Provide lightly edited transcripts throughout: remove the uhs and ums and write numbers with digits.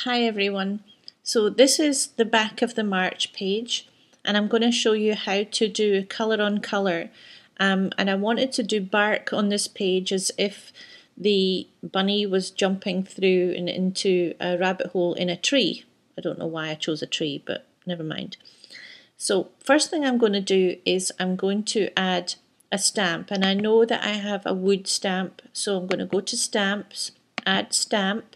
Hi everyone. So this is the back of the March page and I'm going to show you how to do colour on colour. And I wanted to do bark on this page as if the bunny was jumping through and into a rabbit hole in a tree. I don't know why I chose a tree, but never mind. So first thing I'm going to do is I'm going to add a stamp, and I know that I have a wood stamp, so I'm going to go to stamps, add stamp.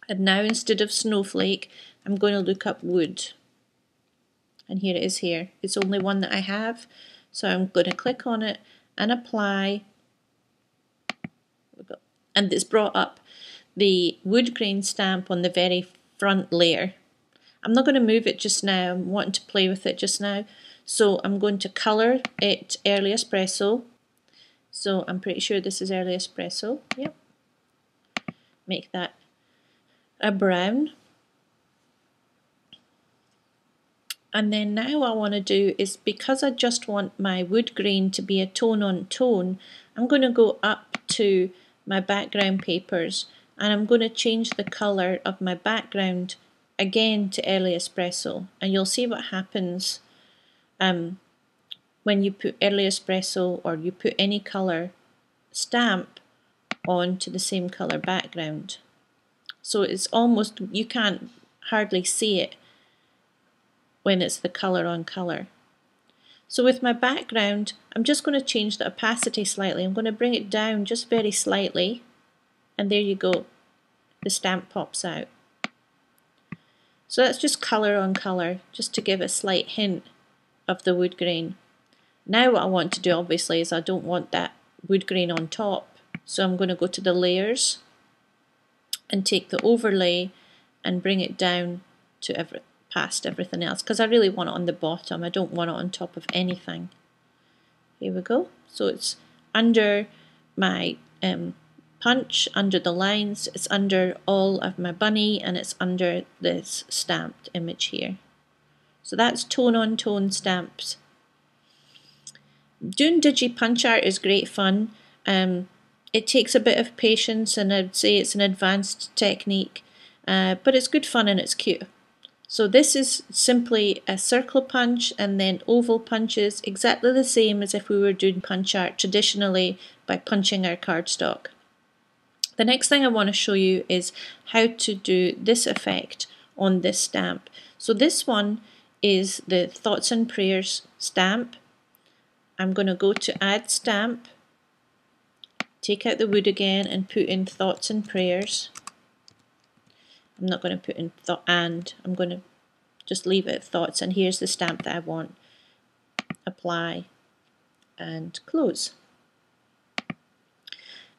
And now instead of snowflake, I'm going to look up wood. And here it is here. It's only one that I have. So I'm going to click on it and apply. And it's brought up the wood grain stamp on the very front layer. I'm not going to move it just now. I'm wanting to play with it just now. So I'm going to colour it early espresso. So I'm pretty sure this is early espresso. Yep. Make that a brown. And then now what I want to do is, because I just want my wood grain to be a tone on tone, I'm going to go up to my background papers and I'm going to change the colour of my background again to early espresso, and you'll see what happens when you put early espresso or you put any colour stamp onto the same colour background. So it's almost, you can't hardly see it when it's the colour on colour. So with my background, I'm just going to change the opacity slightly. I'm going to bring it down just very slightly, and there you go, the stamp pops out. So that's just colour on colour, just to give a slight hint of the wood grain. Now what I want to do obviously is I don't want that wood grain on top, so I'm going to go to the layers and take the overlay and bring it down to past everything else, because I really want it on the bottom. I don't want it on top of anything. Here we go. So it's under my punch, under the lines, it's under all of my bunny, and it's under this stamped image here. So that's tone on tone stamps. Doing digi punch art is great fun. It takes a bit of patience, and I'd say it's an advanced technique, but it's good fun and it's cute. So this is simply a circle punch and then oval punches, exactly the same as if we were doing punch art traditionally by punching our cardstock. The next thing I want to show you is how to do this effect on this stamp. So this one is the Thoughts and Prayers stamp. I'm going to go to add stamp, take out the wood again and put in Thoughts and Prayers. I'm not going to put in I'm going to just leave it at thoughts, and here's the stamp that I want. Apply and close.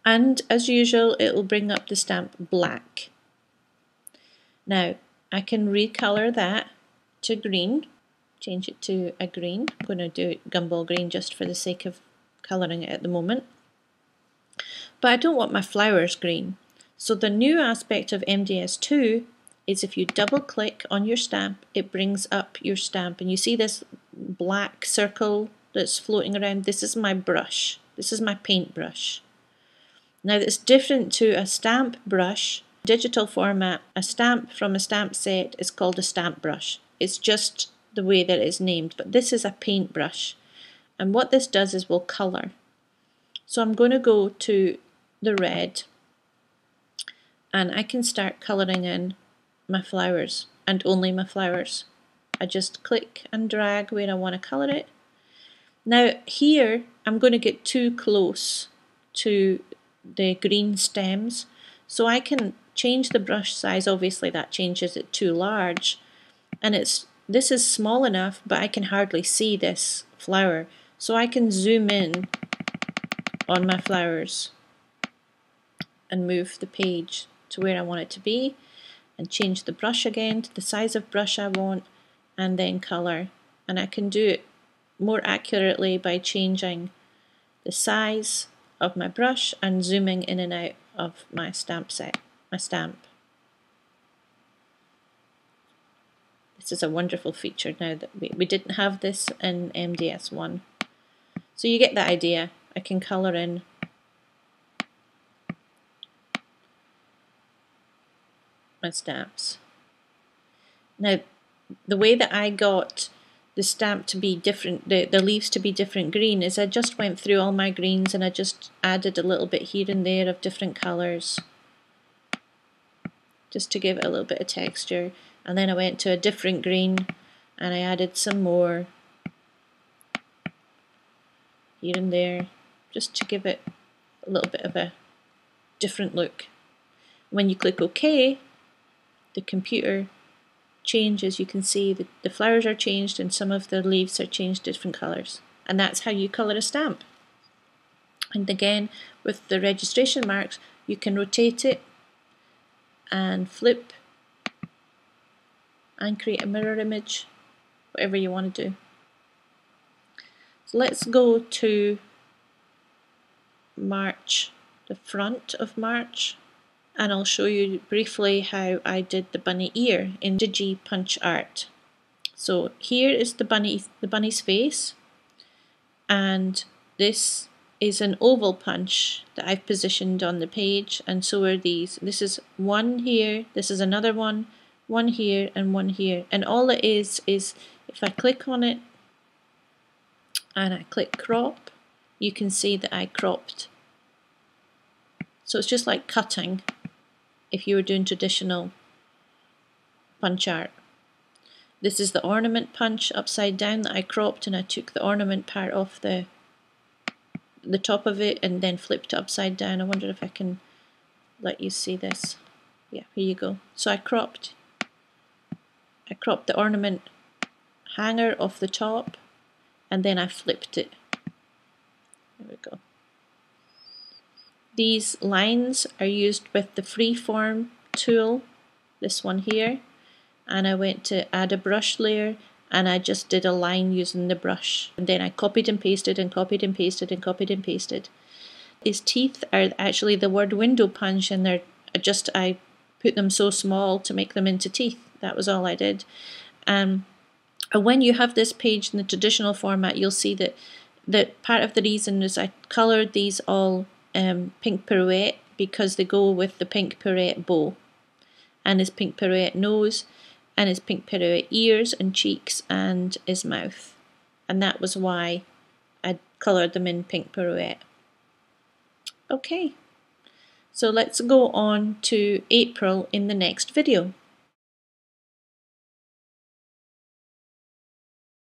And as usual, it will bring up the stamp black. Now I can recolor that to green, change it to a green. I'm going to do it gumball green just for the sake of colouring it at the moment. But I don't want my flowers green. So the new aspect of MDS 2 is if you double click on your stamp, it brings up your stamp, and you see this black circle that's floating around. This is my brush. This is my paint brush. Now it's different to a stamp brush. Digital format, a stamp from a stamp set is called a stamp brush. It's just the way that it's named, but this is a paint brush. And what this does is will colour. So I'm going to go to the red, and I can start colouring in my flowers, and only my flowers. I just click and drag where I want to colour it. Now here I'm going to get too close to the green stems, so I can change the brush size. Obviously that changes it too large, and this is small enough, but I can hardly see this flower, so I can zoom in on my flowers and move the page to where I want it to be, and change the brush again to the size of brush I want, and then colour. And I can do it more accurately by changing the size of my brush and zooming in and out of my stamp set, my stamp. This is a wonderful feature now that we didn't have this in MDS 1. So you get the idea. I can colour in my stamps. Now, the way that I got the stamp to be different, the leaves to be different green, is I just went through all my greens and I just added a little bit here and there of different colours, just to give it a little bit of texture. And then I went to a different green and I added some more here and there, just to give it a little bit of a different look. When you click OK, the computer changes. You can see that the flowers are changed and some of the leaves are changed different colours. And that's how you colour a stamp. And again, with the registration marks, you can rotate it and flip and create a mirror image, whatever you want to do. So let's go to March, the front of March, and I'll show you briefly how I did the bunny ear in Digi Punch Art. So here is the bunny's face, and this is an oval punch that I've positioned on the page, and so are these. This is one here, this is another one here, and one here. And all it is if I click on it and I click crop, you can see that I cropped. So it's just like cutting if you were doing traditional punch art. This is the ornament punch upside down that I cropped, and I took the ornament part off the top of it and then flipped it upside down. I wonder if I can let you see this. Yeah, here you go. So I cropped the ornament hanger off the top and then I flipped it. There we go. These lines are used with the freeform tool, this one here, and I went to add a brush layer and I just did a line using the brush, and then I copied and pasted and copied and pasted and copied and pasted. His teeth are actually the word window punch, and I put them so small to make them into teeth. That was all I did. And when you have this page in the traditional format, you'll see that part of the reason is I coloured these all pink pirouette because they go with the pink pirouette bow, and his pink pirouette nose, and his pink pirouette ears and cheeks and his mouth. And that was why I coloured them in pink pirouette. Okay, so let's go on to April in the next video.